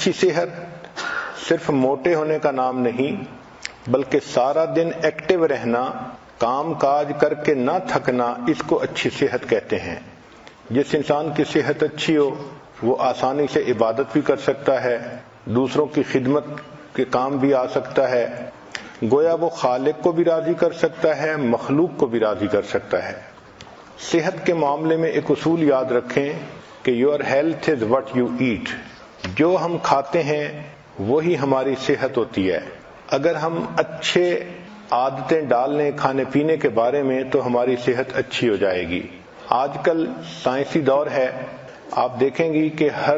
اچھی صحت صرف موٹے ہونے کا نام نہیں بلکہ سارا دن ایکٹیو رہنا، کام کاج کر کے نہ تھکنا، اس کو اچھی صحت کہتے ہیں۔ جس انسان کی صحت اچھی ہو وہ آسانی سے عبادت بھی کر سکتا ہے، دوسروں کی خدمت کے کام بھی آ سکتا ہے، گویا وہ خالق کو بھی راضی کر سکتا ہے، مخلوق کو بھی راضی کر سکتا ہے۔ صحت کے معاملے میں ایک اصول یاد رکھیں کہ your health is what you eat, جو ہم کھاتے ہیں وہی ہماری صحت ہوتی ہے۔ اگر ہم اچھے عادتیں ڈال لیں کھانے پینے کے بارے میں تو ہماری صحت اچھی ہو جائے گی۔ آج کل سائنسی دور ہے، آپ دیکھیں گی کہ ہر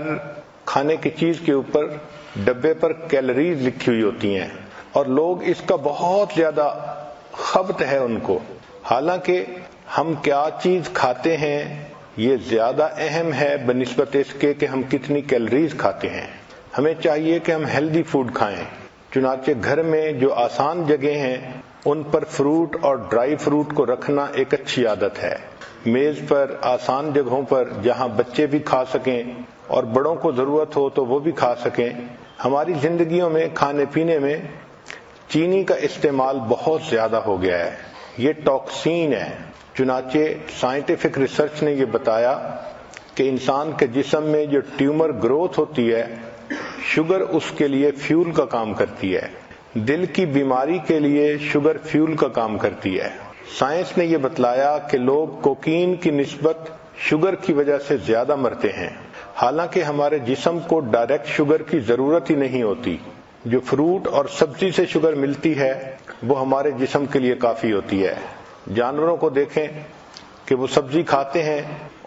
کھانے کی چیز کے اوپر ڈبے پر کیلوریز لکھی ہوئی ہوتی ہیں اور لوگ اس کا بہت زیادہ خبط ہے ان کو، حالانکہ ہم کیا چیز کھاتے ہیں یہ زیادہ اہم ہے بنسبت اس کے کہ ہم کتنی کیلوریز کھاتے ہیں۔ ہمیں چاہیے کہ ہم ہیلدی فوڈ کھائیں، چنانچہ گھر میں جو آسان جگہیں ہیں ان پر فروٹ اور ڈرائی فروٹ کو رکھنا ایک اچھی عادت ہے۔ میز پر آسان جگہوں پر جہاں بچے بھی کھا سکیں اور بڑوں کو ضرورت ہو تو وہ بھی کھا سکیں۔ ہماری زندگیوں میں کھانے پینے میں چینی کا استعمال بہت زیادہ ہو گیا ہے، یہ ٹاکسین ہے۔ چنانچہ سائنٹیفک ریسرچ نے یہ بتایا کہ انسان کے جسم میں جو ٹیومر گروتھ ہوتی ہے، شوگر اس کے لیے فیول کا کام کرتی ہے، دل کی بیماری کے لیے شوگر فیول کا کام کرتی ہے۔ سائنس نے یہ بتلایا کہ لوگ کوکین کی نسبت شوگر کی وجہ سے زیادہ مرتے ہیں، حالانکہ ہمارے جسم کو ڈائریکٹ شوگر کی ضرورت ہی نہیں ہوتی۔ جو فروٹ اور سبزی سے شوگر ملتی ہے وہ ہمارے جسم کے لیے کافی ہوتی ہے۔ جانوروں کو دیکھیں کہ وہ سبزی کھاتے ہیں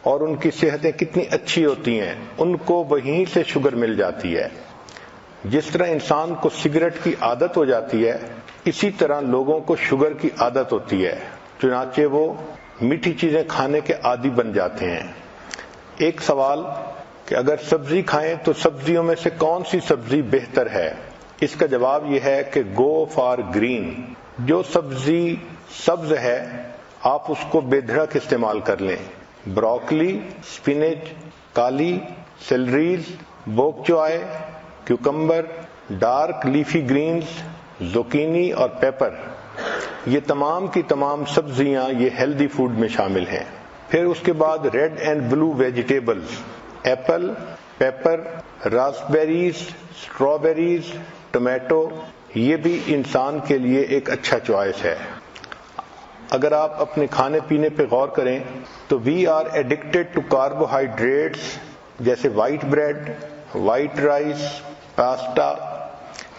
اور ان کی صحتیں کتنی اچھی ہوتی ہیں، ان کو وہیں سے شوگر مل جاتی ہے۔ جس طرح انسان کو سگریٹ کی عادت ہو جاتی ہے، اسی طرح لوگوں کو شوگر کی عادت ہوتی ہے، چنانچہ وہ میٹھی چیزیں کھانے کے عادی بن جاتے ہیں۔ ایک سوال کہ اگر سبزی کھائیں تو سبزیوں میں سے کون سی سبزی بہتر ہے؟ اس کا جواب یہ ہے کہ گو فار گرین۔ جو سبزی سبز ہے آپ اس کو بے دھڑک استعمال کر لیں۔ بروکلی، سپینچ، کالی، سیلریز، بوک چوائے، کیوکمبر، ڈارک لیفی گرینز، زوکینی اور پیپر، یہ تمام کی تمام سبزیاں یہ ہیلدی فوڈ میں شامل ہیں۔ پھر اس کے بعد red and blue vegetables, apple, pepper, raspberries, strawberries, tomato, یہ بھی انسان کے لیے ایک اچھا چوائس ہے۔ اگر آپ اپنے کھانے پینے پہ غور کریں تو we are addicted to carbohydrates, جیسے white bread, white rice, pasta,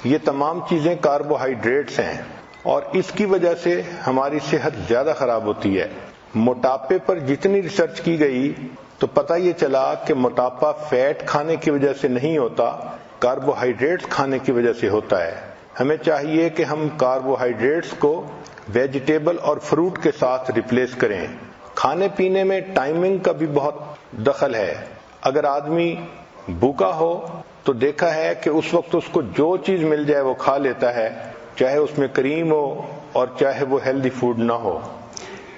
یہ تمام چیزیں کاربوہائیڈریٹس ہیں اور اس کی وجہ سے ہماری صحت زیادہ خراب ہوتی ہے۔ موٹاپے پر جتنی ریسرچ کی گئی تو پتہ یہ چلا کہ موٹاپا فیٹ کھانے کی وجہ سے نہیں ہوتا، کاربوہائیڈریٹس کھانے کی وجہ سے ہوتا ہے۔ ہمیں چاہیے کہ ہم کاربوہائیڈریٹس کو ویجیٹیبل اور فروٹ کے ساتھ ریپلیس کریں۔ کھانے پینے میں ٹائمنگ کا بھی بہت دخل ہے۔ اگر آدمی بھوکا ہو تو دیکھا ہے کہ اس وقت اس کو جو چیز مل جائے وہ کھا لیتا ہے، چاہے اس میں کریم ہو اور چاہے وہ ہیلدی فوڈ نہ ہو۔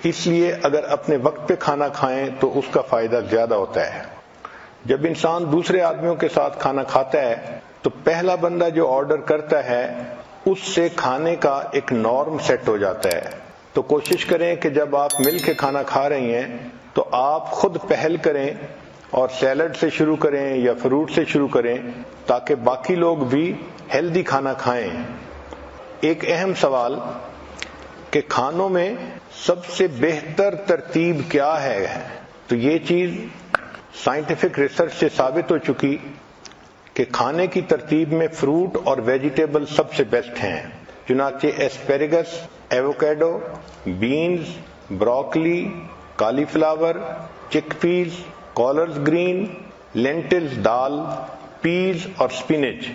اس لیے اگر اپنے وقت پہ کھانا کھائیں تو اس کا فائدہ زیادہ ہوتا ہے۔ جب انسان دوسرے آدمیوں کے ساتھ کھانا کھاتا ہے تو پہلا بندہ جو آرڈر کرتا ہے اس سے کھانے کا ایک نارم سیٹ ہو جاتا ہے۔ تو کوشش کریں کہ جب آپ مل کے کھانا کھا رہی ہیں تو آپ خود پہل کریں اور سیلڈ سے شروع کریں یا فروٹ سے شروع کریں تاکہ باقی لوگ بھی ہیلدی کھانا کھائیں۔ ایک اہم سوال کہ کھانوں میں سب سے بہتر ترتیب کیا ہے، تو یہ چیز سائنٹیفک ریسرچ سے ثابت ہو چکی کہ کھانے کی ترتیب میں فروٹ اور ویجیٹیبل سب سے بیسٹ ہیں۔ چنانچہ ایسپیریگس، ایووکیڈو، بینز، بروکلی، کالی فلاور، چک پیز، کالرز گرین، لینٹلز دال، پیز اور سپینچ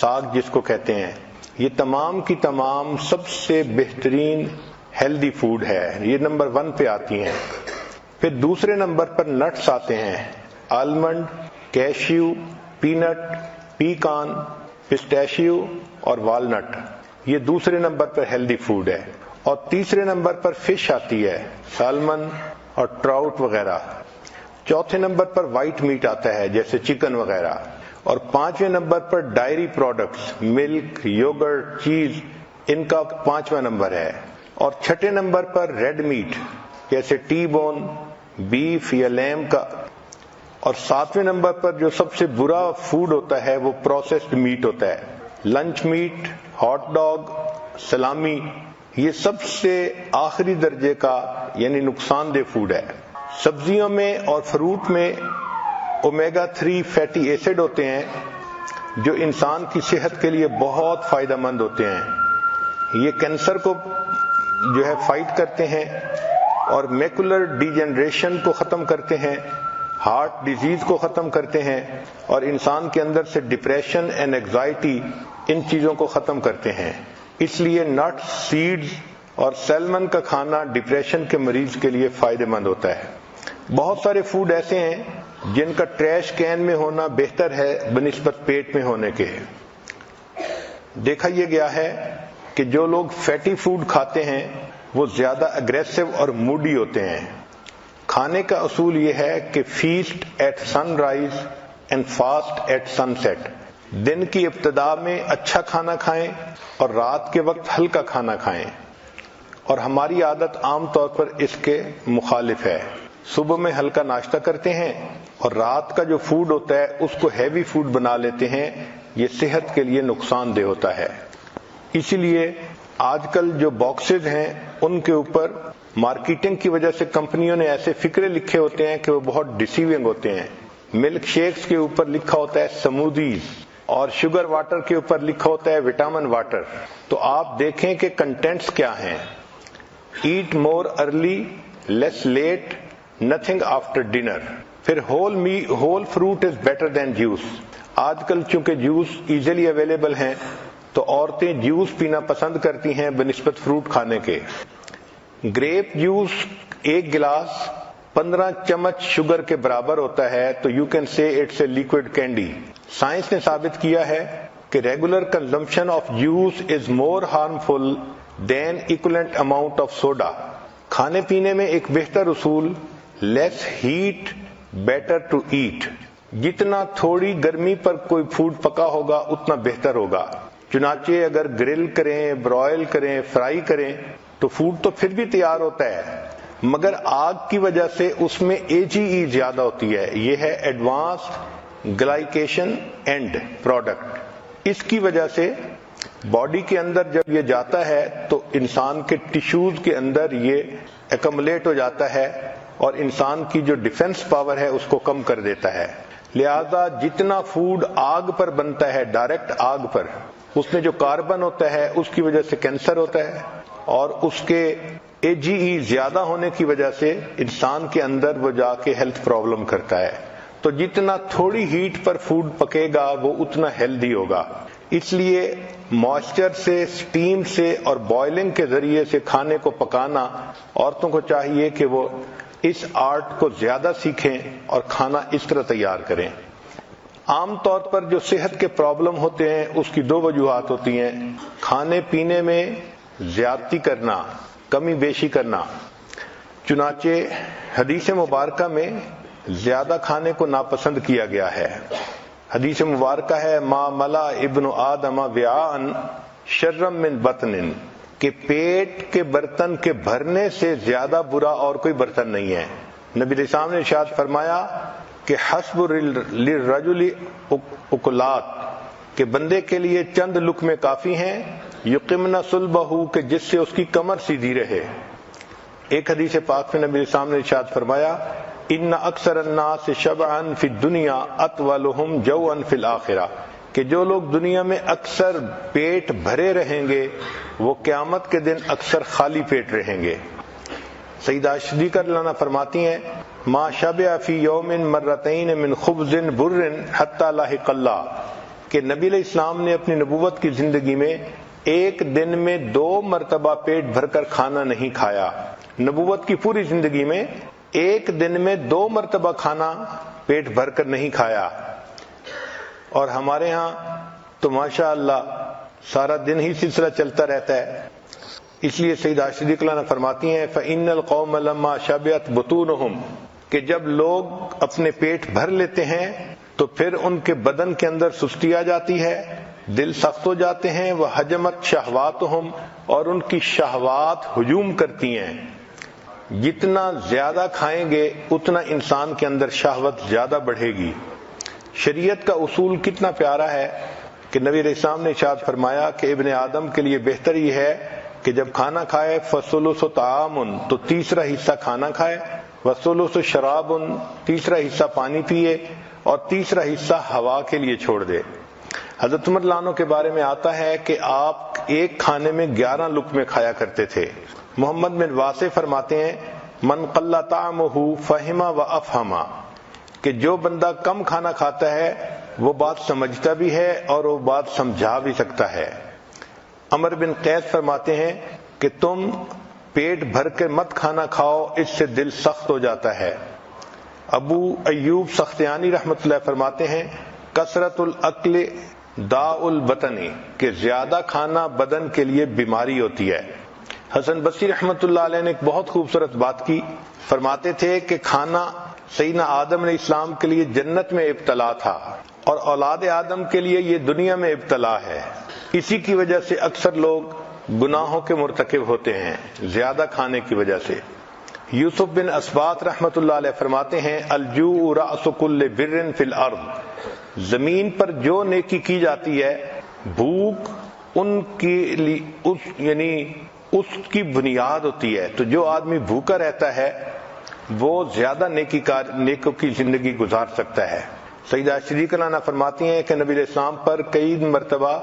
ساگ جس کو کہتے ہیں، یہ تمام کی تمام سب سے بہترین ہیلدی فوڈ ہے، یہ نمبر 1 پہ آتی ہیں۔ پھر دوسرے نمبر پر نٹس آتے ہیں، آلمنڈ، کیشیو، پینٹ، پیکان، پسٹیشیو اور والنٹ، یہ دوسرے نمبر پر ہیلدی فوڈ ہے۔ اور تیسرے نمبر پر فش آتی ہے، سالمن اور ٹراؤٹ وغیرہ۔ چوتھے نمبر پر وائٹ میٹ آتا ہے جیسے چکن وغیرہ، اور 5ویں نمبر پر ڈائری پروڈکٹس، ملک، یوگرٹ، چیز، ان کا 5واں نمبر ہے، اور 6 نمبر پر ریڈ میٹ جیسے ٹی بون، بیف یا لیم کا، اور 7ویں نمبر پر جو سب سے برا فوڈ ہوتا ہے وہ پروسیسڈ میٹ ہوتا ہے، لنچ میٹ، ہاٹ ڈاگ، سلامی، یہ سب سے آخری درجے کا یعنی نقصان دہ فوڈ ہے۔ سبزیوں میں اور فروٹ میں اومیگا 3 فیٹی ایسڈ ہوتے ہیں جو انسان کی صحت کے لیے بہت فائدہ مند ہوتے ہیں۔ یہ کینسر کو جو ہے فائٹ کرتے ہیں اور میکولر ڈی جنریشن کو ختم کرتے ہیں، ہارٹ ڈیزیز کو ختم کرتے ہیں، اور انسان کے اندر سے ڈپریشن اینڈ اینگزائٹی، ان چیزوں کو ختم کرتے ہیں۔ اس لیے نٹس، سیڈز اور سیلمن کا کھانا ڈپریشن کے مریض کے لیے فائدہ مند ہوتا ہے۔ بہت سارے فوڈ ایسے ہیں جن کا ٹریش کین میں ہونا بہتر ہے بنسبت پیٹ میں ہونے کے۔ دیکھا یہ گیا ہے کہ جو لوگ فیٹی فوڈ کھاتے ہیں وہ زیادہ اگریسو اور موڈی ہوتے ہیں۔ کھانے کا اصول یہ ہے کہ feast at sunrise and fast at sunset, دن کی ابتدا میں اچھا کھانا کھائیں اور رات کے وقت ہلکا کھانا کھائیں، اور ہماری عادت عام طور پر اس کے مخالف ہے۔ صبح میں ہلکا ناشتہ کرتے ہیں اور رات کا جو فوڈ ہوتا ہے اس کو ہیوی فوڈ بنا لیتے ہیں، یہ صحت کے لیے نقصان دہ ہوتا ہے۔ اسی لیے آج کل جو باکسز ہیں ان کے اوپر مارکیٹنگ کی وجہ سے کمپنیوں نے ایسے فکرے لکھے ہوتے ہیں کہ وہ بہت ڈیسیونگ ہوتے ہیں۔ ملک شیکس کے اوپر لکھا ہوتا ہے سمودیز، اور شوگر واٹر کے اوپر لکھا ہوتا ہے وٹامن واٹر۔ تو آپ دیکھیں کہ کنٹینٹس کیا ہیں۔ Eat more early, less late, nothing after dinner. پھر whole fruit is better than juice. آج کل چونکہ جوس ایزیلی اویلیبل ہیں تو عورتیں جوس پینا پسند کرتی ہیں بنسبت فروٹ کھانے کے۔ گریپ جوس 1 گلاس 15 چمچ شوگر کے برابر ہوتا ہے، تو you can say it's a liquid candy. Science نے ثابت کیا ہے کہ regular consumption of juice is more harmful than equivalent amount of soda. کھانے پینے میں ایک بہتر اصول less heat better to eat, جتنا تھوڑی گرمی پر کوئی فوڈ پکا ہوگا اتنا بہتر ہوگا۔ چنانچہ اگر گرل کریں، برائل کریں، فرائی کریں تو فوڈ تو پھر بھی تیار ہوتا ہے، مگر آگ کی وجہ سے اس میں AGE زیادہ ہوتی ہے، یہ ہے ایڈوانسڈ گلائکیشن اینڈ پروڈکٹ۔ اس کی وجہ سے باڈی کے اندر جب یہ جاتا ہے تو انسان کے ٹیشوز کے اندر یہ ایکمولیٹ ہو جاتا ہے اور انسان کی جو ڈیفنس پاور ہے اس کو کم کر دیتا ہے۔ لہذا جتنا فوڈ آگ پر بنتا ہے، ڈائریکٹ آگ پر، اس میں جو کاربن ہوتا ہے اس کی وجہ سے کینسر ہوتا ہے، اور اس کے AGE زیادہ ہونے کی وجہ سے انسان کے اندر وہ جا کے ہیلتھ پرابلم کرتا ہے۔ تو جتنا تھوڑی ہیٹ پر فوڈ پکے گا وہ اتنا ہیلدی ہوگا۔ اس لیے موئسچر سے، سٹیم سے اور بوائلنگ کے ذریعے سے کھانے کو پکانا، عورتوں کو چاہیے کہ وہ اس آرٹ کو زیادہ سیکھیں اور کھانا اس طرح تیار کریں۔ عام طور پر جو صحت کے پرابلم ہوتے ہیں اس کی 2 وجوہات ہوتی ہیں: کھانے پینے میں زیادتی کرنا، کمی بیشی کرنا۔ چنانچہ حدیث مبارکہ میں زیادہ کھانے کو ناپسند کیا گیا ہے۔ حدیث مبارکہ ہے ما ملا ابن آدم وعاء شر من بطن، کہ پیٹ کے برتن کے بھرنے سے زیادہ برا اور کوئی برتن نہیں ہے۔ نبی علیہ السلام نے ارشاد فرمایا کہ حسب للرجل اکلات، کہ بندے کے لیے چند لقمے کافی ہیں، یقمن صلبہ، کہ جس سے اس کی کمر سیدھی رہے۔ ایک حدیث پاک میں نبی علیہ السلام نے ارشاد فرمایا ان اکثر الناس شبعا فی الدنیا اطولہم جوعا فی الآخرہ، کہ جو لوگ دنیا میں اکثر پیٹ بھرے رہیں گے وہ قیامت کے دن اکثر خالی پیٹ رہیں گے۔ سیدہ صدیقہ رضی اللہ عنہا فرماتی ہیں ما شبع فی یوم مرتین من خبز بر حتی لاحق اللہ، کہ نبی علیہ السلام نے اپنی نبوت کی زندگی میں ایک دن میں 2 مرتبہ پیٹ بھر کر کھانا نہیں کھایا۔ نبوت کی پوری زندگی میں ایک دن میں 2 مرتبہ کھانا پیٹ بھر کر نہیں کھایا، اور ہمارے ہاں تو ماشاء اللہ سارا دن ہی سلسلہ چلتا رہتا ہے۔ اس لیے سیدہ صدیقہ رضی اللہ عنہا فرماتی ہیں فَإِنَّ الْقَوْمَ لَمَّا شَبِعَتْ بُطُونُهُمْ، کہ جب لوگ اپنے پیٹ بھر لیتے ہیں تو پھر ان کے بدن کے اندر سستی آ جاتی ہے، دل سخت ہو جاتے ہیں، وحجمت شہواتہم، اور ان کی شہوات ہجوم کرتی ہیں۔ جتنا زیادہ کھائیں گے اتنا انسان کے اندر شہوت زیادہ بڑھے گی۔ شریعت کا اصول کتنا پیارا ہے کہ نبی علیہ السلام نے ارشاد فرمایا کہ ابن آدم کے لیے بہتر یہ ہے کہ جب کھانا کھائے فَثُلُثُ طَعَامٌ، تو تیسرا حصہ کھانا کھائے، وَثُلُثُ شَرَابٌ، تیسرا حصہ پانی پیے، اور تیسرا حصہ ہوا کے لیے چھوڑ دے۔ حضرت عمر رضی اللہ عنہ کے بارے میں آتا ہے کہ آپ ایک کھانے میں 11 لقمے کھایا کرتے تھے۔ محمد بن واسع فرماتے ہیں من قل طعمہ فہم و افہم، کہ جو بندہ کم کھانا کھاتا ہے وہ بات سمجھتا بھی ہے اور وہ بات سمجھا بھی سکتا ہے۔ عمر بن قیس فرماتے ہیں کہ تم پیٹ بھر کے مت کھانا کھاؤ، اس سے دل سخت ہو جاتا ہے۔ ابو ایوب سختیانی رحمۃ اللہ فرماتے ہیں کثرت الاکل داء البطن، کہ زیادہ کھانا بدن کے لیے بیماری ہوتی ہے۔ حسن بصری رحمۃ اللہ علیہ نے ایک بہت خوبصورت بات کی، فرماتے تھے کہ کھانا سیدنا آدم علیہ السلام کے لیے جنت میں ابتلا تھا اور اولاد آدم کے لیے یہ دنیا میں ابتلا ہے۔ اسی کی وجہ سے اکثر لوگ گناہوں کے مرتکب ہوتے ہیں، زیادہ کھانے کی وجہ سے۔ یوسف بن اسبات رحمۃ اللہ علیہ فرماتے ہیں الجوع رأس کل بر فی الارض، زمین پر جو نیکی کی جاتی ہے بھوک ان کے لیے یعنی اس کی بنیاد ہوتی ہے۔ تو جو آدمی بھوکا رہتا ہے وہ زیادہ نیکوں کی زندگی گزار سکتا ہے۔ سیدہ صدیقہ عنہ فرماتی ہیں کہ نبی علیہ السلام پر کئی مرتبہ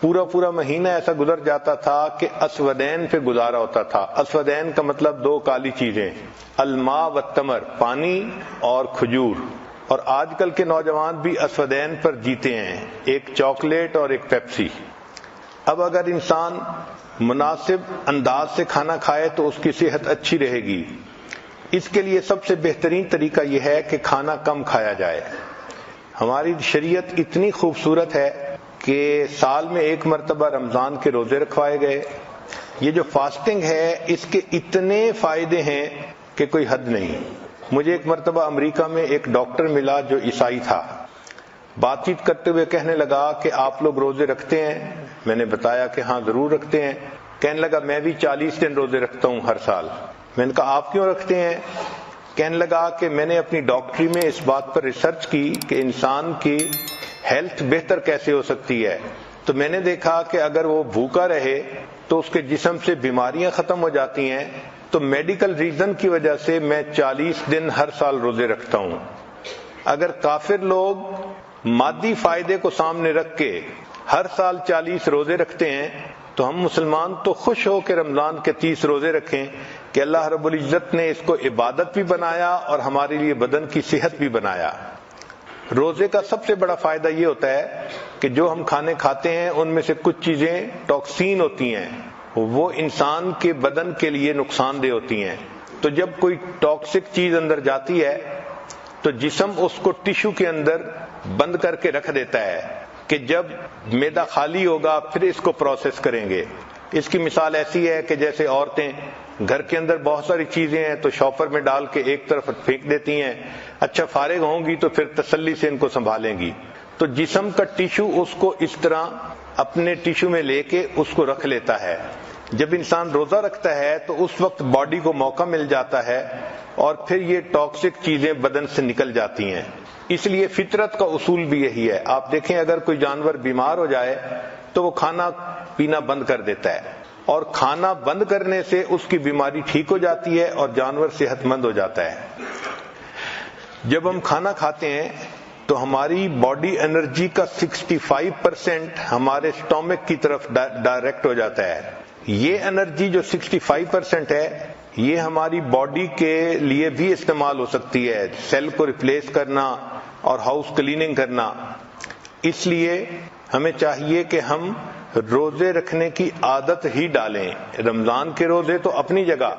پورا مہینہ ایسا گزر جاتا تھا کہ اسودین پہ گزارا ہوتا تھا۔ اسودین کا مطلب 2 کالی چیزیں، الماء والتمر، پانی اور کھجور۔ اور آج کل کے نوجوان بھی اسودین پر جیتے ہیں، ایک چاکلیٹ اور ایک پیپسی۔ اب اگر انسان مناسب انداز سے کھانا کھائے تو اس کی صحت اچھی رہے گی۔ اس کے لیے سب سے بہترین طریقہ یہ ہے کہ کھانا کم کھایا جائے۔ ہماری شریعت اتنی خوبصورت ہے کہ سال میں 1 مرتبہ رمضان کے روزے رکھوائے گئے۔ یہ جو فاسٹنگ ہے اس کے اتنے فائدے ہیں کہ کوئی حد نہیں۔ مجھے ایک مرتبہ امریکہ میں ایک ڈاکٹر ملا جو عیسائی تھا، بات چیت کرتے ہوئے کہنے لگا کہ آپ لوگ روزے رکھتے ہیں؟ میں نے بتایا کہ ہاں ضرور رکھتے ہیں۔ کہنے لگا میں بھی 40 دن روزے رکھتا ہوں ہر سال۔ میں نے کہا آپ کیوں رکھتے ہیں؟ کہنے لگا کہ میں نے اپنی ڈاکٹری میں اس بات پر ریسرچ کی کہ انسان کی ہیلتھ بہتر کیسے ہو سکتی ہے، تو میں نے دیکھا کہ اگر وہ بھوکا رہے تو اس کے جسم سے بیماریاں ختم ہو جاتی ہیں، تو میڈیکل ریزن کی وجہ سے میں 40 دن ہر سال روزے رکھتا ہوں۔ اگر کافر لوگ مادی فائدے کو سامنے رکھ کے ہر سال 40 روزے رکھتے ہیں تو ہم مسلمان تو خوش ہو کے رمضان کے 30 روزے رکھیں کہ اللہ رب العزت نے اس کو عبادت بھی بنایا اور ہمارے لیے بدن کی صحت بھی بنایا۔ روزے کا سب سے بڑا فائدہ یہ ہوتا ہے کہ جو ہم کھانے کھاتے ہیں ان میں سے کچھ چیزیں ٹاکسین ہوتی ہیں، وہ انسان کے بدن کے لیے نقصان دہ ہوتی ہیں۔ تو جب کوئی ٹاکسک چیز اندر جاتی ہے تو جسم اس کو ٹیشو کے اندر بند کر کے رکھ دیتا ہے کہ جب معدہ خالی ہوگا پھر اس کو پروسیس کریں گے۔ اس کی مثال ایسی ہے کہ جیسے عورتیں گھر کے اندر بہت ساری چیزیں ہیں تو شاپر میں ڈال کے ایک طرف پھینک دیتی ہیں، اچھا فارغ ہوں گی تو پھر تسلی سے ان کو سنبھالیں گی۔ تو جسم کا ٹیشو اس کو اس طرح اپنے ٹیشو میں لے کے اس کو رکھ لیتا ہے۔ جب انسان روزہ رکھتا ہے تو اس وقت باڈی کو موقع مل جاتا ہے اور پھر یہ ٹاکسک چیزیں بدن سے نکل جاتی ہیں۔ اس لیے فطرت کا اصول بھی یہی ہے۔ آپ دیکھیں اگر کوئی جانور بیمار ہو جائے تو وہ کھانا پینا بند کر دیتا ہے، اور کھانا بند کرنے سے اس کی بیماری ٹھیک ہو جاتی ہے اور جانور صحت مند ہو جاتا ہے۔ جب ہم کھانا کھاتے ہیں تو ہماری باڈی انرجی کا 65% ہمارے سٹومک کی طرف ڈائریکٹ ہو جاتا ہے۔ یہ انرجی جو 65% ہے یہ ہماری باڈی کے لیے بھی استعمال ہو سکتی ہے، سیل کو ریپلیس کرنا اور ہاؤس کلیننگ کرنا۔ اس لیے ہمیں چاہیے کہ ہم روزے رکھنے کی عادت ہی ڈالیں۔ رمضان کے روزے تو اپنی جگہ،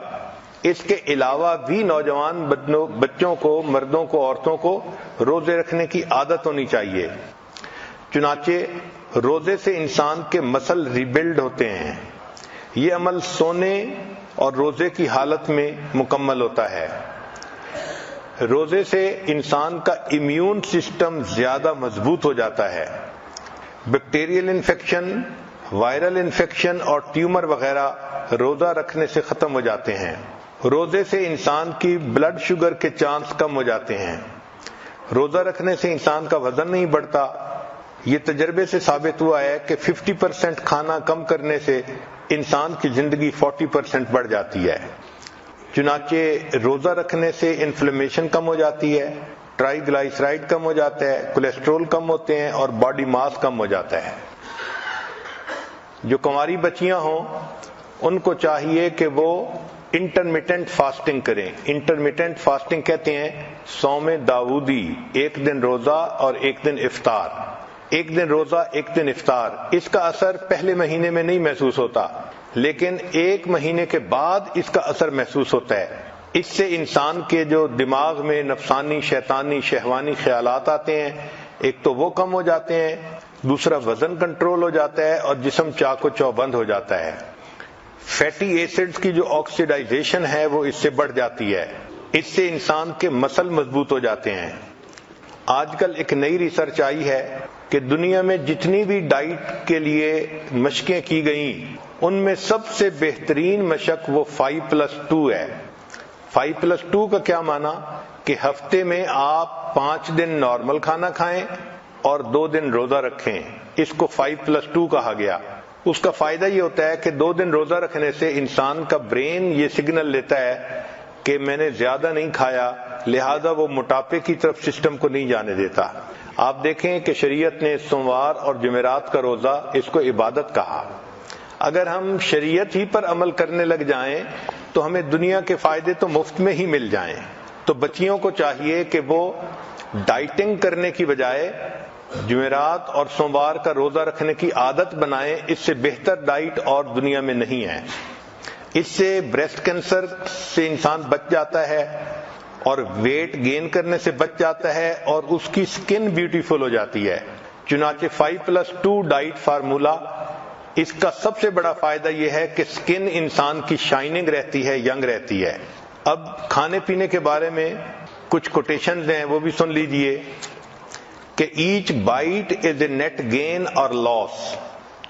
اس کے علاوہ بھی نوجوان بچوں کو، مردوں کو، عورتوں کو روزے رکھنے کی عادت ہونی چاہیے۔ چنانچہ روزے سے انسان کے مسل ریبلڈ ہوتے ہیں۔ یہ عمل سونے اور روزے کی حالت میں مکمل ہوتا ہے۔ روزے سے انسان کا امیون سسٹم زیادہ مضبوط ہو جاتا ہے، بیکٹیریل انفیکشن، وائرل انفیکشن اور ٹیومر وغیرہ روزہ رکھنے سے ختم ہو جاتے ہیں۔ روزے سے انسان کی بلڈ شوگر کے چانس کم ہو جاتے ہیں۔ روزہ رکھنے سے انسان کا وزن نہیں بڑھتا۔ یہ تجربے سے ثابت ہوا ہے کہ 50% کھانا کم کرنے سے انسان کی زندگی 40% بڑھ جاتی ہے۔ چنانچہ روزہ رکھنے سے انفلیمیشن کم ہو جاتی ہے، ٹرائی گلائسرائڈ کم ہو جاتا ہے، کولیسٹرول کم ہوتے ہیں اور باڈی ماس کم ہو جاتا ہے۔ جو کنواری بچیاں ہوں ان کو چاہیے کہ وہ انٹرمیٹنٹ فاسٹنگ کریں۔ انٹرمیٹنٹ فاسٹنگ کہتے ہیں صوم داؤدی، ایک دن روزہ اور ایک دن افطار، ایک دن روزہ ایک دن افطار۔ اس کا اثر پہلے مہینے میں نہیں محسوس ہوتا، لیکن ایک مہینے کے بعد اس کا اثر محسوس ہوتا ہے۔ اس سے انسان کے جو دماغ میں نفسانی، شیطانی، شہوانی خیالات آتے ہیں، ایک تو وہ کم ہو جاتے ہیں، دوسرا وزن کنٹرول ہو جاتا ہے اور جسم چاق و چوبند ہو جاتا ہے۔ فیٹی ایسڈز کی جو آکسیڈائزیشن ہے وہ اس سے بڑھ جاتی ہے، اس سے انسان کے مسل مضبوط ہو جاتے ہیں۔ آج کل ایک نئی ریسرچ آئی ہے کہ دنیا میں جتنی بھی ڈائٹ کے لیے مشقیں کی گئیں ان میں سب سے بہترین مشق وہ 5+2 ہے۔ 5+2 کا کیا معنی کہ ہفتے میں آپ 5 دن نارمل کھانا کھائیں اور 2 دن روزہ رکھیں، اس کو 5+2 کہا گیا۔ اس کا فائدہ یہ ہوتا ہے کہ 2 دن روزہ رکھنے سے انسان کا برین یہ سگنل لیتا ہے کہ میں نے زیادہ نہیں کھایا، لہذا وہ موٹاپے کی طرف سسٹم کو نہیں جانے دیتا۔ آپ دیکھیں کہ شریعت نے سوموار اور جمعرات کا روزہ اس کو عبادت کہا۔ اگر ہم شریعت ہی پر عمل کرنے لگ جائیں تو ہمیں دنیا کے فائدے تو مفت میں ہی مل جائیں۔ تو بچیوں کو چاہیے کہ وہ ڈائٹنگ کرنے کی بجائے جمعرات اور سوموار کا روزہ رکھنے کی عادت بنائیں، اس سے بہتر ڈائٹ اور دنیا میں نہیں ہے۔ اس سے بریسٹ کینسر سے انسان بچ جاتا ہے اور ویٹ گین کرنے سے بچ جاتا ہے اور اس کی سکن بیوٹیفل ہو جاتی ہے۔ چنانچہ 5+2 ڈائٹ فارمولا، اس کا سب سے بڑا فائدہ یہ ہے کہ سکن انسان کی شائننگ رہتی ہے، ینگ رہتی ہے۔ اب کھانے پینے کے بارے میں کچھ کوٹیشنز ہیں، وہ بھی سن لیجئے کہ each bite is a net gain اور لاس۔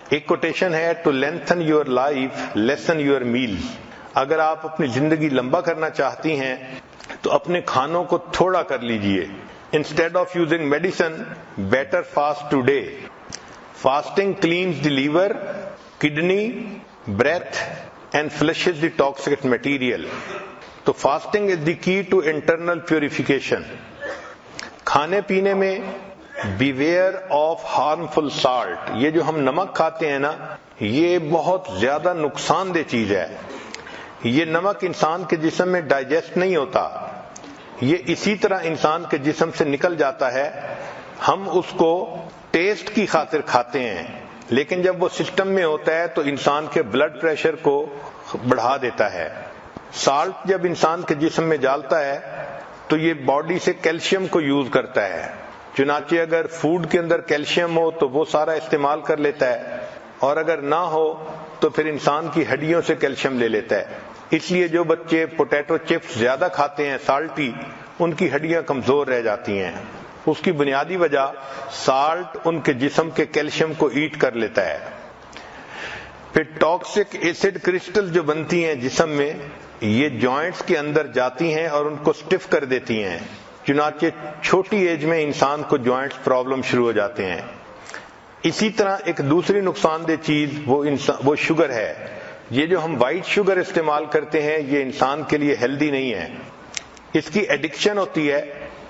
ایک کوٹیشن ہے to lengthen your life lessen your meals. اگر آپ اپنی زندگی لمبا کرنا چاہتی ہیں تو اپنے کھانوں کو تھوڑا کر لیجئے۔ Instead of using medicine better fast today. Fasting cleanses the liver, kidney, breath and flushes the toxic material. تو fasting is the key to internal purification. کھانے پینے میں بیویئر آف ہارمفل سالٹ، یہ جو ہم نمک کھاتے ہیں نا، یہ بہت زیادہ نقصان دہ چیز ہے۔ یہ نمک انسان کے جسم میں ڈائجسٹ نہیں ہوتا، یہ اسی طرح انسان کے جسم سے نکل جاتا ہے۔ ہم اس کو ٹیسٹ کی خاطر کھاتے ہیں، لیکن جب وہ سسٹم میں ہوتا ہے تو انسان کے بلڈ پریشر کو بڑھا دیتا ہے۔ سالٹ جب انسان کے جسم میں ڈالتا ہے تو یہ باڈی سے کیلشیم کو یوز کرتا ہے، چنانچہ اگر فوڈ کے اندر کیلشیم ہو تو وہ سارا استعمال کر لیتا ہے، اور اگر نہ ہو تو پھر انسان کی ہڈیوں سے کیلشیم لے لیتا ہے۔ اس لیے جو بچے پوٹیٹو چپس زیادہ کھاتے ہیں سالٹی، ان کی ہڈیاں کمزور رہ جاتی ہیں۔ اس کی بنیادی وجہ سالٹ ان کے جسم کے کیلشیم کو ایٹ کر لیتا ہے۔ پھر ٹاکسک ایسڈ کرسٹل جو بنتی ہیں جسم میں، یہ جوائنٹس کے اندر جاتی ہیں اور ان کو سٹف کر دیتی ہیں، چنانچہ چھوٹی ایج میں انسان کو جوائنٹس پرابلم شروع ہو جاتے ہیں۔ اسی طرح ایک دوسری نقصان دہ چیز وہ شوگر ہے۔ یہ جو ہم وائٹ شوگر استعمال کرتے ہیں یہ انسان کے لیے ہیلدی نہیں ہے، اس کی ایڈکشن ہوتی ہے۔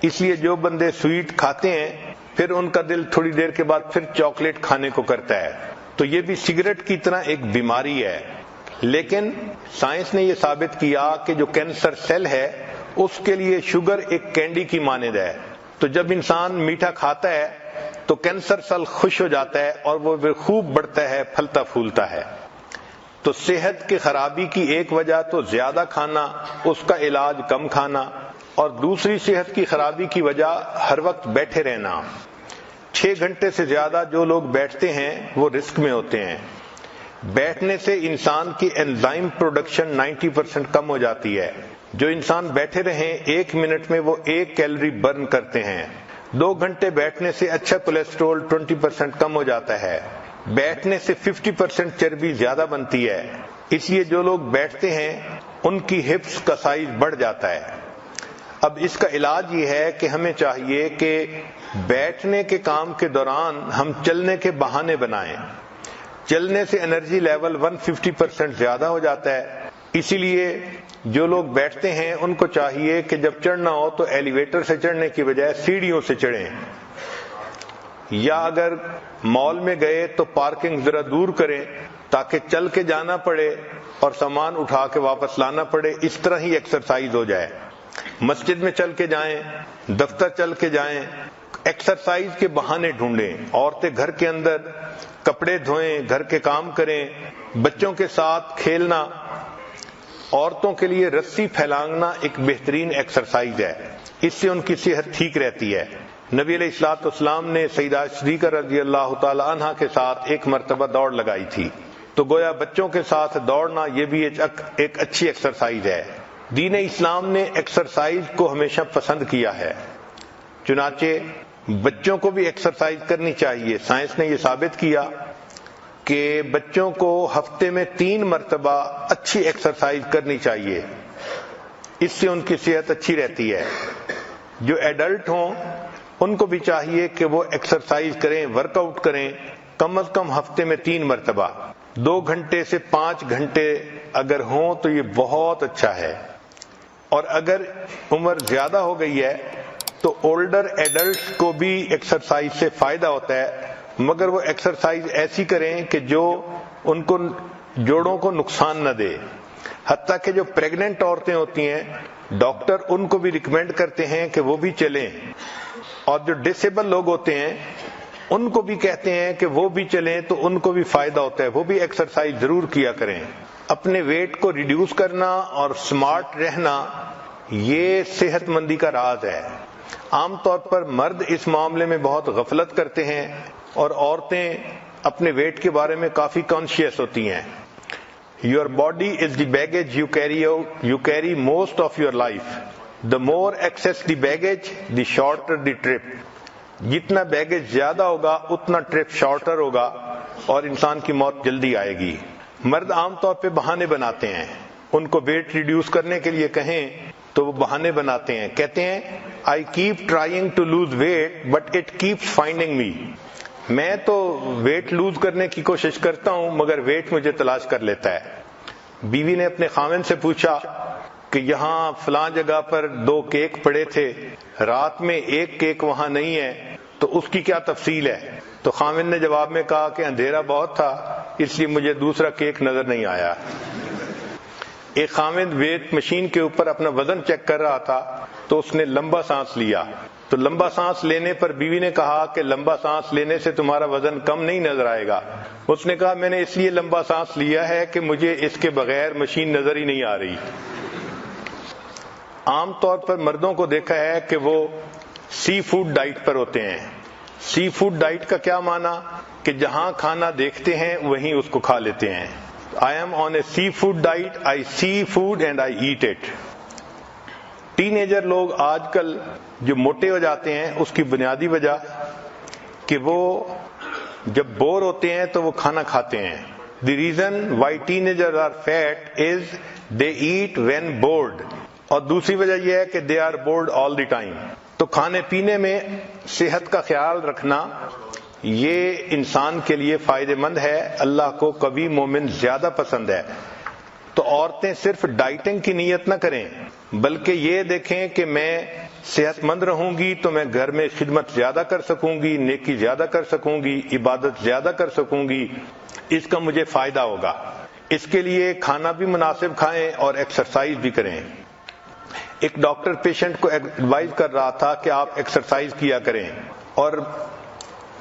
اس لیے جو بندے سویٹ کھاتے ہیں پھر ان کا دل تھوڑی دیر کے بعد پھر چاکلیٹ کھانے کو کرتا ہے، تو یہ بھی سگریٹ کی طرح ایک بیماری ہے۔ لیکن سائنس نے یہ ثابت کیا کہ جو کینسر سیل ہے اس کے لیے شوگر ایک کینڈی کی مانند ہے، تو جب انسان میٹھا کھاتا ہے تو کینسر سیل خوش ہو جاتا ہے اور وہ خوب بڑھتا ہے، پھلتا پھولتا ہے۔ تو صحت کی خرابی کی ایک وجہ تو زیادہ کھانا، اس کا علاج کم کھانا، اور دوسری صحت کی خرابی کی وجہ ہر وقت بیٹھے رہنا۔ 6 گھنٹے سے زیادہ جو لوگ بیٹھتے ہیں وہ رسک میں ہوتے ہیں۔ بیٹھنے سے انسان کی انزائم پروڈکشن 90% کم ہو جاتی ہے۔ جو انسان بیٹھے رہیں 1 منٹ میں وہ 1 کیلوری برن کرتے ہیں. 2 گھنٹے بیٹھنے سے اچھا کولیسٹرول 20% کم ہو جاتا ہے. بیٹھنے سے 50% چربی زیادہ بنتی ہے. اس لیے جو لوگ بیٹھتے ہیں ان کی ہپس کا سائز بڑھ جاتا ہے. اب اس کا علاج یہ ہے کہ ہمیں چاہیے کہ بیٹھنے کے کام کے دوران ہم چلنے کے بہانے بنائیں. چلنے سے انرجی لیول 150% زیادہ ہو جاتا ہے. اسی لیے جو لوگ بیٹھتے ہیں ان کو چاہیے کہ جب چڑھنا ہو تو ایلیویٹر سے چڑھنے کی بجائے سیڑھیوں سے چڑھیں، یا اگر مال میں گئے تو پارکنگ ذرا دور کریں تاکہ چل کے جانا پڑے اور سامان اٹھا کے واپس لانا پڑے. اس طرح ہی ایکسرسائز ہو جائے. مسجد میں چل کے جائیں، دفتر چل کے جائیں، ایکسرسائز کے بہانے ڈھونڈیں. عورتیں گھر کے اندر کپڑے دھوئیں، گھر کے کام کریں، بچوں کے ساتھ کھیلنا. عورتوں کے لیے رسی پھیلانگنا ایک بہترین ایکسرسائز ہے، اس سے ان کی صحت ٹھیک رہتی ہے. نبی علیہ الصلوۃ والسلام نے سیدہ صدیقہ رضی اللہ تعالی عنہا کے ساتھ ایک مرتبہ دوڑ لگائی تھی. تو گویا بچوں کے ساتھ دوڑنا یہ بھی ایک اچھی ایکسرسائز ہے. دین اسلام نے ایکسرسائز کو ہمیشہ پسند کیا ہے، چنانچہ بچوں کو بھی ایکسرسائز کرنی چاہیے. سائنس نے یہ ثابت کیا کہ بچوں کو ہفتے میں 3 مرتبہ اچھی ایکسرسائز کرنی چاہیے، اس سے ان کی صحت اچھی رہتی ہے. جو ایڈلٹ ہوں ان کو بھی چاہیے کہ وہ ایکسرسائز کریں، ورک آؤٹ کریں، کم از کم ہفتے میں 3 مرتبہ. 2 گھنٹے سے 5 گھنٹے اگر ہوں تو یہ بہت اچھا ہے. اور اگر عمر زیادہ ہو گئی ہے تو اولڈر ایڈلٹس کو بھی ایکسرسائز سے فائدہ ہوتا ہے، مگر وہ ایکسرسائز ایسی کریں کہ جو ان کو جوڑوں کو نقصان نہ دے. حتیٰ کہ جو پریگننٹ عورتیں ہوتی ہیں ڈاکٹر ان کو بھی ریکمینڈ کرتے ہیں کہ وہ بھی چلیں، اور جو ڈسیبل لوگ ہوتے ہیں ان کو بھی کہتے ہیں کہ وہ بھی چلیں تو ان کو بھی فائدہ ہوتا ہے، وہ بھی ایکسرسائز ضرور کیا کریں. اپنے ویٹ کو ریڈیوس کرنا اور سمارٹ رہنا یہ صحت مندی کا راز ہے. عام طور پر مرد اس معاملے میں بہت غفلت کرتے ہیں اور عورتیں اپنے ویٹ کے بارے میں کافی کانشیس ہوتی ہیں. Your body is the baggage you carry most of your life. The more excess the baggage, the shorter the trip. جتنا بیگیج زیادہ ہوگا اتنا ٹرپ شارٹر ہوگا اور انسان کی موت جلدی آئے گی. مرد عام طور پہ بہانے بناتے ہیں. ان کو ویٹ ریڈیوس کرنے کے لیے کہیں تو وہ بہانے بناتے ہیں. کہتے ہیں I keep trying to lose weight but it keeps finding me. میں تو ویٹ لوز کرنے کی کوشش کرتا ہوں مگر ویٹ مجھے تلاش کر لیتا ہے. بیوی نے اپنے خاوند سے پوچھا کہ یہاں فلاں جگہ پر 2 کیک پڑے تھے، رات میں 1 کیک وہاں نہیں ہے، تو اس کی کیا تفصیل ہے؟ تو خاوند نے جواب میں کہا کہ اندھیرا بہت تھا اس لیے مجھے دوسرا کیک نظر نہیں آیا. ایک خاوند ویٹ مشین کے اوپر اپنا وزن چیک کر رہا تھا تو اس نے لمبا سانس لیا. تو لمبا سانس لینے پر بیوی نے کہا کہ لمبا سانس لینے سے تمہارا وزن کم نہیں نظر آئے گا. اس نے کہا میں نے اس لیے لمبا سانس لیا ہے کہ مجھے اس کے بغیر مشین نظر ہی نہیں آ رہی. عام طور پر مردوں کو دیکھا ہے کہ وہ سی فوڈ ڈائٹ پر ہوتے ہیں. سی فوڈ ڈائٹ کا کیا معنی کہ جہاں کھانا دیکھتے ہیں وہیں اس کو کھا لیتے ہیں. I am on a seafood diet. I see food and I eat it. Ten ager لوگ آج کل جو موٹے ہو جاتے ہیں اس کی بنیادی وجہ کہ وہ جب بور ہوتے ہیں تو وہ کھانا کھاتے ہیں. The reason why teenagers are fat is they eat when bored. اور دوسری وجہ یہ ہے کہ they are bored all the time. تو کھانے پینے میں صحت کا خیال رکھنا یہ انسان کے لیے فائدہ مند ہے. اللہ کو کبھی مومن زیادہ پسند ہے. تو عورتیں صرف ڈائٹنگ کی نیت نہ کریں بلکہ یہ دیکھیں کہ میں صحت مند رہوں گی تو میں گھر میں خدمت زیادہ کر سکوں گی، نیکی زیادہ کر سکوں گی، عبادت زیادہ کر سکوں گی، اس کا مجھے فائدہ ہوگا. اس کے لیے کھانا بھی مناسب کھائیں اور ایکسرسائز بھی کریں. ایک ڈاکٹر پیشنٹ کو ایڈوائز کر رہا تھا کہ آپ ایکسرسائز کیا کریں، اور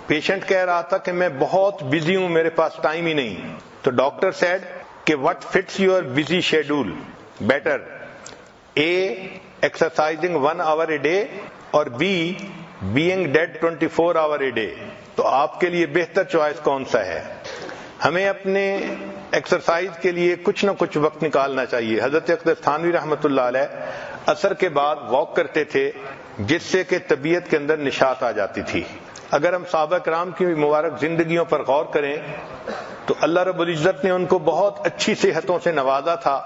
پیشنٹ کہہ رہا تھا کہ میں بہت بزی ہوں، میرے پاس ٹائم ہی نہیں. تو ڈاکٹر سیڈ کہ what fits your busy schedule better, A, exercising 1 hour a day, اور B, being dead 24 hours a day. تو آپ کے لیے بہتر چوائس کون سا ہے؟ ہمیں اپنے ایکسرسائز کے لیے کچھ نہ کچھ وقت نکالنا چاہیے۔ حضرت اقدس تھانوی رحمۃ اللہ علیہ عصر کے بعد واک کرتے تھے، جس سے کہ طبیعت کے اندر نشاط آ جاتی تھی۔ اگر ہم صحابہ کرام کی مبارک زندگیوں پر غور کریں تو اللہ رب العزت نے ان کو بہت اچھی صحتوں سے نوازا تھا،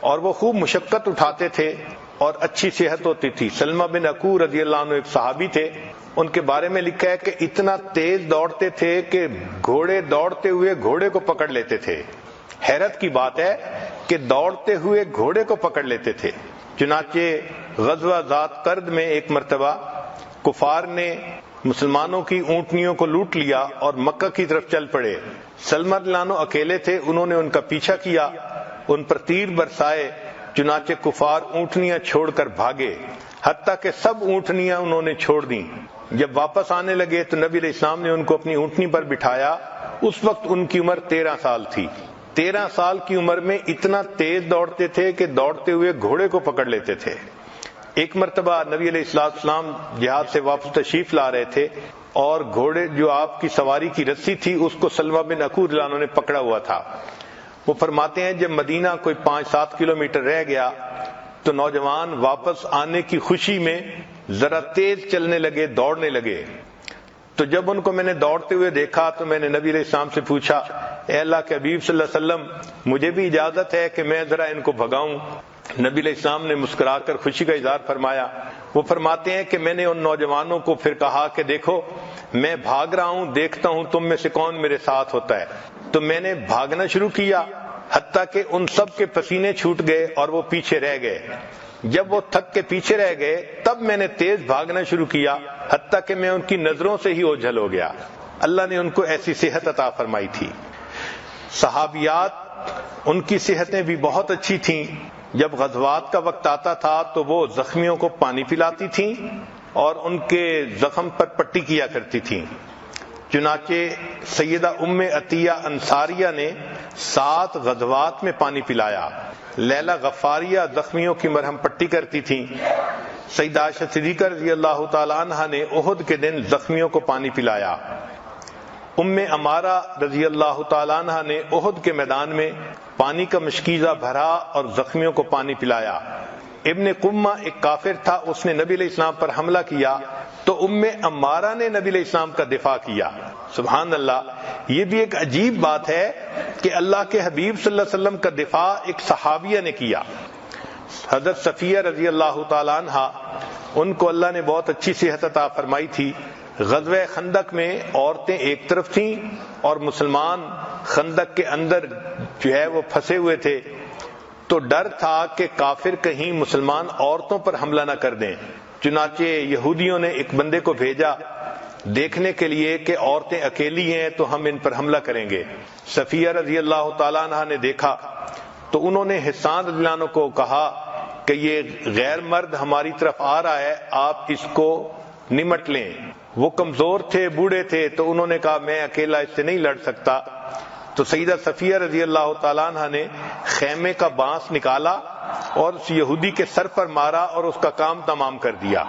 اور وہ خوب مشقت اٹھاتے تھے اور اچھی صحت ہوتی تھی۔ سلمہ بن عقوع رضی اللہ عنہ ایک صحابی تھے، ان کے بارے میں لکھا ہے کہ اتنا تیز دوڑتے تھے کہ گھوڑے دوڑتے ہوئے گھوڑے کو پکڑ لیتے تھے۔ حیرت کی بات ہے کہ دوڑتے ہوئے گھوڑے کو پکڑ لیتے تھے۔ چنانچہ غزوہ ذات قرد میں ایک مرتبہ کفار نے مسلمانوں کی اونٹنیوں کو لوٹ لیا اور مکہ کی طرف چل پڑے۔ سلمہ رضی اللہ عنہ اکیلے تھے، انہوں نے ان کا پیچھا کیا، ان پر تیر برسائے، چنانچہ کفار اونٹنیاں چھوڑ کر بھاگے، حتیٰ کہ سب اونٹنیاں انہوں نے چھوڑ دیں۔ جب واپس آنے لگے تو نبی علیہ السلام نے ان کو اپنی اونٹنی پر بٹھایا۔ اس وقت ان کی عمر 13 سال تھی۔ 13 سال کی عمر میں اتنا تیز دوڑتے تھے کہ دوڑتے ہوئے گھوڑے کو پکڑ لیتے تھے۔ ایک مرتبہ نبی علیہ السلام جہاد سے واپس تشریف لا رہے تھے، اور گھوڑے جو آپ کی سواری کی رسی تھی اس کو سلمہ بن عقوع رضی اللہ عنہ نے پکڑا ہوا تھا۔ وہ فرماتے ہیں جب مدینہ کوئی 5-7 کلومیٹر رہ گیا تو نوجوان واپس آنے کی خوشی میں ذرا تیز چلنے لگے، دوڑنے لگے۔ تو جب ان کو میں نے دوڑتے ہوئے دیکھا تو میں نے نبی علیہ السلام سے پوچھا، اے اللہ کے حبیب صلی اللہ علیہ وسلم، مجھے بھی اجازت ہے کہ میں ذرا ان کو بھگاؤں؟ نبی علیہ السلام نے مسکرا کر خوشی کا اظہار فرمایا۔ وہ فرماتے ہیں کہ میں نے ان نوجوانوں کو پھر کہا کہ دیکھو میں بھاگ رہا ہوں، دیکھتا ہوں تم میں سے کون میرے ساتھ ہوتا ہے۔ تو میں نے بھاگنا شروع کیا، حتیٰ کہ ان سب کے پسینے چھوٹ گئے اور وہ پیچھے رہ گئے۔ جب وہ تھک کے پیچھے رہ گئے تب میں نے تیز بھاگنا شروع کیا، حتیٰ کہ میں ان کی نظروں سے ہی اوجھل ہو گیا۔ اللہ نے ان کو ایسی صحت عطا فرمائی تھی۔ صحابیات ان کی صحتیں بھی بہت اچھی تھیں۔ جب غزوات کا وقت آتا تھا تو وہ زخمیوں کو پانی پلاتی تھیں اور ان کے زخم پر پٹی کیا کرتی تھیں۔ چنانچہ سیدہ ام عطیہ انصاریہ نے 7 غزوات میں پانی پلایا۔ لیلہ غفاریہ زخمیوں کی مرہم پٹی کرتی تھیں۔ سیدہ عائشہ صدیقہ رضی اللہ تعالی عنہا نے احد کے دن زخمیوں کو پانی پلایا۔ ام عمارہ رضی اللہ تعالی عنہا نے احد کے میدان میں پانی کا مشکیزہ بھرا اور زخمیوں کو پانی پلایا۔ ابن قمہ ایک کافر تھا، اس نے نبی علیہ السلام پر حملہ کیا تو ام عمارہ نے نبی علیہ السلام کا دفاع کیا۔ سبحان اللہ، یہ بھی ایک عجیب بات ہے کہ اللہ کے حبیب صلی اللہ علیہ وسلم کا دفاع ایک صحابیہ نے کیا۔ حضرت صفیہ رضی اللہ تعالی عنہا، ان کو اللہ نے بہت اچھی صحت عطا فرمائی تھی۔ غزوہ خندق میں عورتیں ایک طرف تھیں اور مسلمان خندق کے اندر جو ہے وہ پھنسے ہوئے تھے، تو ڈر تھا کہ کافر کہیں مسلمان عورتوں پر حملہ نہ کر دیں۔ چنانچہ یہودیوں نے ایک بندے کو بھیجا دیکھنے کے لیے کہ عورتیں اکیلی ہیں تو ہم ان پر حملہ کریں گے۔ صفیہ رضی اللہ تعالیٰ عنہ نے دیکھا تو انہوں نے حسان رضی اللہ عنہ کو کہا کہ یہ غیر مرد ہماری طرف آ رہا ہے، آپ اس کو نمٹ لیں۔ وہ کمزور تھے، بوڑھے تھے، تو انہوں نے کہا میں اکیلا اس سے نہیں لڑ سکتا۔ تو سیدہ صفیہ رضی اللہ تعالیٰ عنہ نے خیمے کا بانس نکالا اور اس یہودی کے سر پر مارا اور اس کا کام تمام کر دیا۔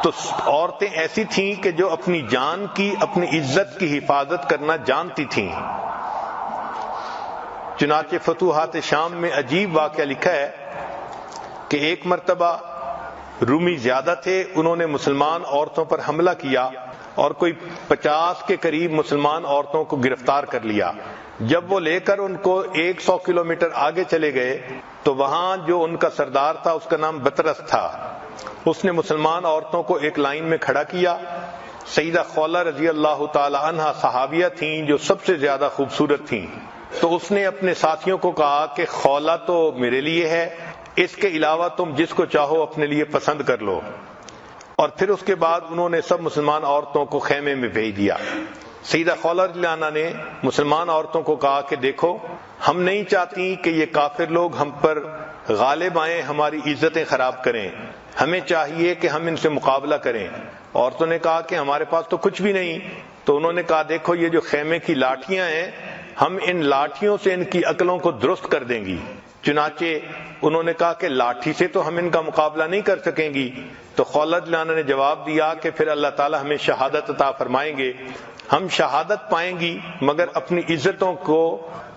تو عورتیں ایسی تھیں کہ جو اپنی جان کی، اپنی عزت کی حفاظت کرنا جانتی تھیں۔ چنانچہ فتوحات شام میں عجیب واقعہ لکھا ہے کہ ایک مرتبہ رومی زیادہ تھے، انہوں نے مسلمان عورتوں پر حملہ کیا اور کوئی 50 کے قریب مسلمان عورتوں کو گرفتار کر لیا۔ جب وہ لے کر ان کو 100 کلومیٹر آگے چلے گئے تو وہاں جو ان کا سردار تھا اس کا نام بطرس تھا، اس نے مسلمان عورتوں کو ایک لائن میں کھڑا کیا۔ سیدہ خولہ رضی اللہ تعالی عنہا صحابیہ تھیں جو سب سے زیادہ خوبصورت تھیں، تو اس نے اپنے ساتھیوں کو کہا کہ خولہ تو میرے لیے ہے، اس کے علاوہ تم جس کو چاہو اپنے لیے پسند کر لو۔ اور پھر اس کے بعد انہوں نے سب مسلمان عورتوں کو خیمے میں بھیج دیا۔ سیدہ خولہ رضی اللہ عنہا نے مسلمان عورتوں کو کہا کہ دیکھو ہم نہیں چاہتی کہ یہ کافر لوگ ہم پر غالب آئیں، ہماری عزتیں خراب کریں، ہمیں چاہیے کہ ہم ان سے مقابلہ کریں۔ عورتوں نے کہا کہ ہمارے پاس تو کچھ بھی نہیں۔ تو انہوں نے کہا دیکھو یہ جو خیمے کی لاٹھیاں ہیں، ہم ان لاٹھیوں سے ان کی عقلوں کو درست کر دیں گی۔ چنانچہ انہوں نے کہا کہ لاٹھی سے تو ہم ان کا مقابلہ نہیں کر سکیں گی۔ تو خولہ رضی اللہ عنہ نے جواب دیا کہ پھر اللہ تعالی ہمیں شہادت عطا فرمائیں گے ہم شہادت پائیں گی مگر اپنی عزتوں کو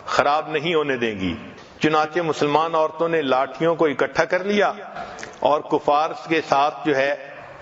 خراب نہیں ہونے دیں گی۔ چنانچہ مسلمان عورتوں نے لاٹھیوں کو اکٹھا کر لیا اور کفار کے ساتھ جو ہے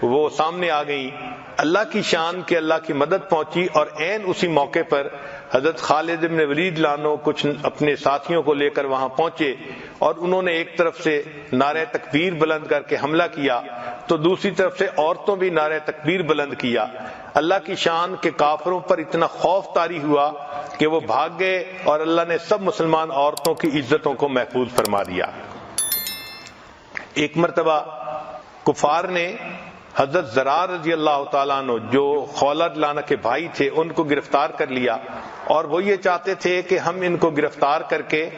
وہ سامنے آ گئی۔ اللہ کی شان کہ اللہ کی مدد پہنچی، اور عین اسی موقع پر حضرت خالد بن ولید لانو کچھ اپنے ساتھیوں کو لے کر وہاں پہنچے، اور انہوں نے ایک طرف سے نعرہ تکبیر بلند کر کے حملہ کیا تو دوسری طرف سے عورتوں بھی نعرہ تکبیر بلند کیا۔ اللہ کی شان کہ کافروں پر اتنا خوف طاری ہوا کہ وہ بھاگ گئے، اور اللہ نے سب مسلمان عورتوں کی عزتوں کو محفوظ فرما دیا۔ ایک مرتبہ کفار نے حضرت زرار رضی اللہ تعالیٰ عنہ جو خولد لانہ کے بھائی تھے ان کو گرفتار کر لیا، اور وہ یہ چاہتے تھے کہ ہم ان کو گرفتار کر کے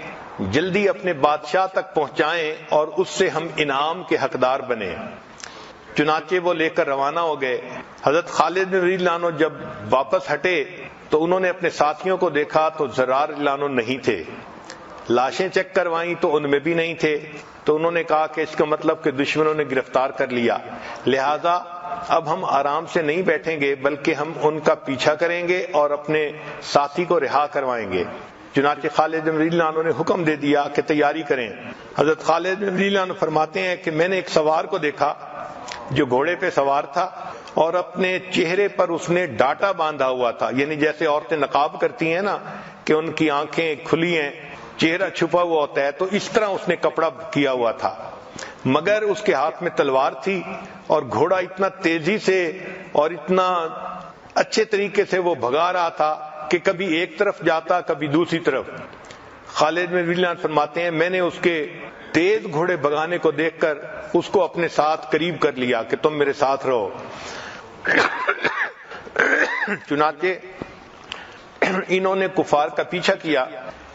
جلدی اپنے بادشاہ تک پہنچائیں اور اس سے ہم انعام کے حقدار بنیں۔ چنانچہ وہ لے کر روانہ ہو گئے۔ حضرت خالد بن ولید لانو جب واپس ہٹے تو انہوں نے اپنے ساتھیوں کو دیکھا تو زرار لانو نہیں تھے، لاشیں چیک کروائیں تو ان میں بھی نہیں تھے، تو انہوں نے کہا کہ اس کا مطلب کہ دشمنوں نے گرفتار کر لیا، لہذا اب ہم آرام سے نہیں بیٹھیں گے بلکہ ہم ان کا پیچھا کریں گے اور اپنے ساتھی کو رہا کروائیں گے۔ چنانچہ خالد بن ولید لانو نے حکم دے دیا کہ تیاری کریں۔ حضرت خالد بن ولید لانو فرماتے ہیں کہ میں نے ایک سوار کو دیکھا جو گھوڑے پہ سوار تھا، اور اپنے چہرے پر اس نے ڈاٹا باندھا ہوا تھا، یعنی جیسے عورتیں نقاب کرتی ہیں نا کہ ان کی آنکھیں کھلی ہیں، چہرہ چھپا ہوا ہوتا ہے، تو اس طرح اس نے کپڑا کیا ہوا تھا، مگر اس کے ہاتھ میں تلوار تھی، اور گھوڑا اتنا تیزی سے اور اتنا اچھے طریقے سے وہ بھگا رہا تھا کہ کبھی ایک طرف جاتا کبھی دوسری طرف۔ خالد بن ولید لانو فرماتے ہیں میں نے اس کے تیز گھوڑے بھگانے کو دیکھ کر اس کو اپنے ساتھ قریب کر لیا کہ تم میرے ساتھ رہو۔ چنانچہ انہوں نے کفار کا پیچھا کیا،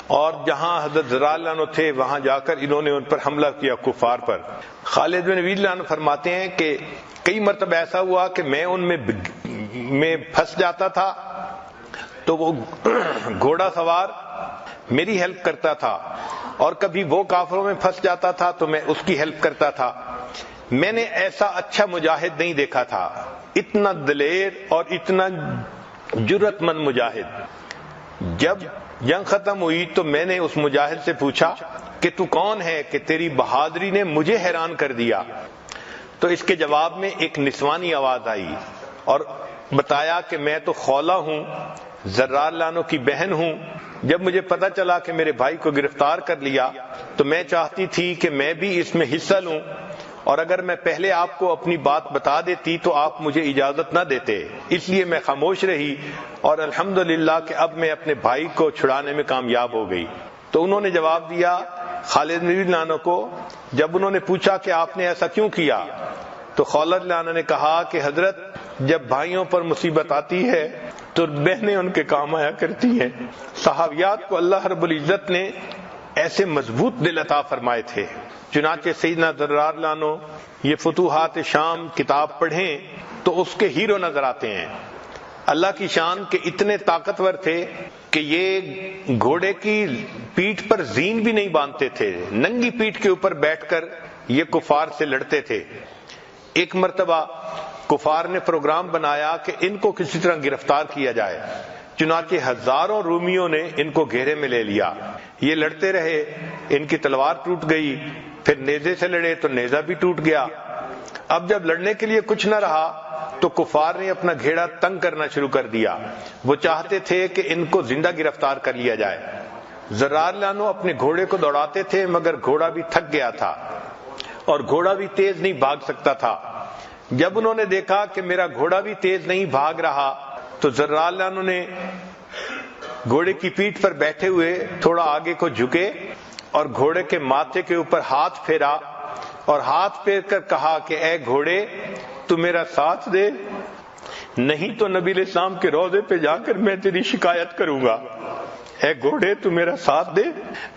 اور جہاں حضرت زرار لانو تھے وہاں جا کر انہوں نے ان پر حملہ کیا کفار پر۔ خالد بن ولید لانو فرماتے ہیں کہ کئی مرتبہ ایسا ہوا کہ میں ان میں پھنس جاتا تھا تو وہ گھوڑا سوار میری ہیلپ کرتا تھا، اور کبھی وہ کافروں میں پھنس جاتا تھا تو میں اس کی ہیلپ کرتا تھا۔ میں نے ایسا اچھا مجاہد نہیں دیکھا تھا، اتنا دلیر اور اتنا جرأت مند مجاہد۔ جب جنگ ختم ہوئی تو میں نے اس مجاہد سے پوچھا کہ تو کون ہے کہ تیری بہادری نے مجھے حیران کر دیا؟ تو اس کے جواب میں ایک نسوانی آواز آئی اور بتایا کہ میں تو خولا ہوں، زرار لانو کی بہن ہوں۔ جب مجھے پتا چلا کہ میرے بھائی کو گرفتار کر لیا تو میں چاہتی تھی کہ میں بھی اس میں حصہ لوں، اور اگر میں پہلے آپ کو اپنی بات بتا دیتی تو آپ مجھے اجازت نہ دیتے، اس لیے میں خاموش رہی، اور الحمدللہ کہ اب میں اپنے بھائی کو چھڑانے میں کامیاب ہو گئی۔ تو انہوں نے جواب دیا خالد بن ولید لانو کو، جب انہوں نے پوچھا کہ آپ نے ایسا کیوں کیا، تو خالد لانو نے کہا کہ حضرت جب بھائیوں پر مصیبت آتی ہے تو بہنیں ان کے کام آیا کرتی ہیں۔ صحابیات کو اللہ رب العزت نے ایسے مضبوط دل عطا فرمائے تھے۔ چنانچہ سیدنا زرار لانو یہ فتوحات شام کتاب پڑھیں تو اس کے ہیرو نظر آتے ہیں۔ اللہ کی شان کے اتنے طاقتور تھے کہ یہ گھوڑے کی پیٹھ پر زین بھی نہیں باندھتے تھے، ننگی پیٹھ کے اوپر بیٹھ کر یہ کفار سے لڑتے تھے۔ ایک مرتبہ کفار نے پروگرام بنایا کہ ان کو کسی طرح گرفتار کیا جائے، چنانچہ ہزاروں رومیوں نے ان کو گھیرے میں لے لیا۔ یہ لڑتے رہے، ان کی تلوار ٹوٹ گئی، پھر نیزے سے لڑے تو نیزہ بھی ٹوٹ گیا۔ اب جب لڑنے کے لیے کچھ نہ رہا تو کفار نے اپنا گھیڑا تنگ کرنا شروع کر دیا، وہ چاہتے تھے کہ ان کو زندہ گرفتار کر لیا جائے۔ زرار لانو اپنے گھوڑے کو دوڑاتے تھے مگر گھوڑا بھی تھک گیا تھا اور گھوڑا بھی تیز نہیں بھاگ سکتا تھا۔ جب انہوں نے دیکھا کہ میرا گھوڑا بھی تیز نہیں بھاگ رہا تو زرار لانو نے گھوڑے کی پیٹھ پر بیٹھے ہوئے تھوڑا آگے کو جھکے اور گھوڑے کے ماتھے کے اوپر ہاتھ پھیرا اور ہاتھ پھیر کر کہا کہ اے گھوڑے تو میرا ساتھ دے، نہیں تو نبی علیہ السلام کے روضے پہ جا کر میں تیری شکایت کروں گا۔ اے گھوڑے تو میرا ساتھ دے،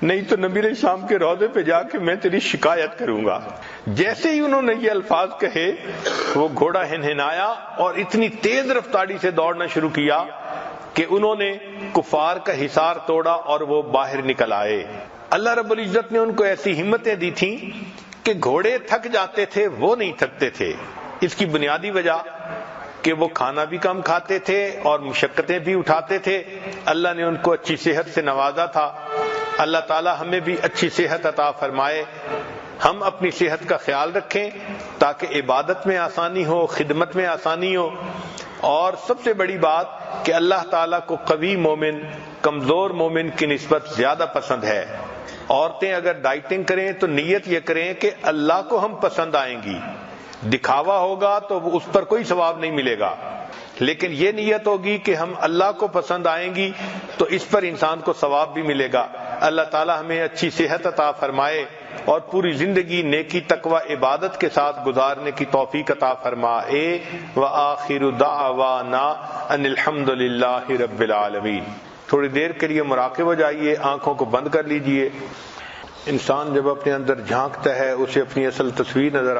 نہیں تو نبی علیہ السلام کے روضے پہ جا کے میں تیری شکایت کروں گا۔ جیسے ہی انہوں نے یہ الفاظ کہے وہ گھوڑا ہنہنایا اور اتنی تیز رفتاری سے دوڑنا شروع کیا کہ انہوں نے کفار کا حصار توڑا اور وہ باہر نکل آئے۔ اللہ رب العزت نے ان کو ایسی ہمتیں دی تھیں کہ گھوڑے تھک جاتے تھے، وہ نہیں تھکتے تھے۔ اس کی بنیادی وجہ کہ وہ کھانا بھی کم کھاتے تھے اور مشقتیں بھی اٹھاتے تھے، اللہ نے ان کو اچھی صحت سے نوازا تھا۔ اللہ تعالی ہمیں بھی اچھی صحت عطا فرمائے، ہم اپنی صحت کا خیال رکھیں تاکہ عبادت میں آسانی ہو، خدمت میں آسانی ہو۔ اور سب سے بڑی بات کہ اللہ تعالیٰ کو قوی مومن کمزور مومن کی نسبت زیادہ پسند ہے۔ عورتیں اگر ڈائٹنگ کریں تو نیت یہ کریں کہ اللہ کو ہم پسند آئیں گی، دکھاوا ہوگا تو اس پر کوئی ثواب نہیں ملے گا، لیکن یہ نیت ہوگی کہ ہم اللہ کو پسند آئیں گی تو اس پر انسان کو ثواب بھی ملے گا۔ اللہ تعالی ہمیں اچھی صحت عطا فرمائے اور پوری زندگی نیکی تقوی عبادت کے ساتھ گزارنے کی توفیق عطا فرمائے۔ وآخر دعوانا ان الحمد للہ رب العالمین۔ تھوڑی دیر کے لیے مراقب ہو جائیے، آنکھوں کو بند کر لیجئے۔ انسان جب اپنے اندر جھانکتا ہے اسے اپنی اصل تصویر نظر